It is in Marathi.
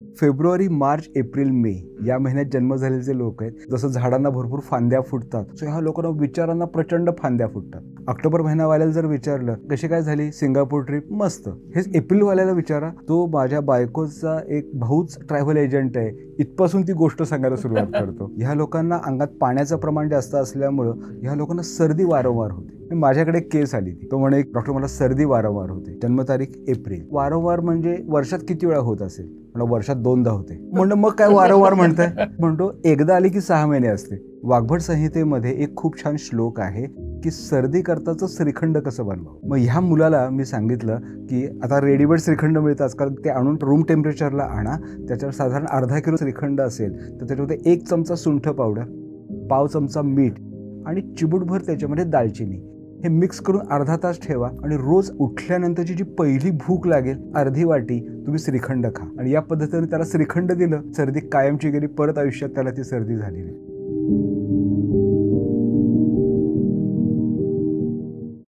फेब्रुवारी, मार्च, एप्रिल, मे या महिन्यात जन्म झालेले जे लोक आहेत, जसं झाडांना भरपूर फांद्या फुटतात, सो ह्या लोकांना विचारांना प्रचंड फांद्या फुटतात. ऑक्टोबर महिनावाल्याला जर विचारलं कशी काय झाली सिंगापूर ट्रिप, मस्त. हेच एप्रिलवाल्याला विचारा, तो माझ्या बायकोचा एक भाऊच ट्रॅव्हल एजंट आहे, इथपासून ती गोष्ट सांगायला सुरुवात करतो. ह्या लोकांना अंगात पाण्याचं प्रमाण जास्त असल्यामुळं ह्या लोकांना सर्दी वारंवार होते. माझ्याकडे केस आली ती, तो म्हणे डॉक्टर मला सर्दी वारंवार होते. जन्मतारीख एप्रिल. वारंवार म्हणजे वर्षात किती वेळा होत असेल? म्हणून वर्षात 2दा होते. म्हणलं मग काय वारंवार म्हणताय? म्हणतो एकदा आली की 6 महिने असते. वाग्भट संहितेमध्ये एक खूप छान श्लोक आहे की सर्दी करताचं श्रीखंड कसं बनवावं. मग ह्या मुलाला मी सांगितलं की आता रेडीमेड श्रीखंड मिळतं आजकाल, ते आणून रूम टेम्परेचरला आणा. त्याच्यावर साधारण अर्धा किलो श्रीखंड असेल तर त्याच्यामध्ये 1 चमचा सुंठ पावडर, पाव चमचा मीठ आणि चिमूटभर त्याच्यामध्ये दालचिनी हे मिक्स करून अर्धा तास ठेवा. आणि रोज उठल्यानंतरची जी पहिली भूक लागेल अर्धी वाटी तुम्ही श्रीखंड खा. आणि या पद्धतीने त्याला श्रीखंड दिलं, सर्दी कायमची गेली. परत आयुष्यात त्याला ती सर्दी झाली नाही.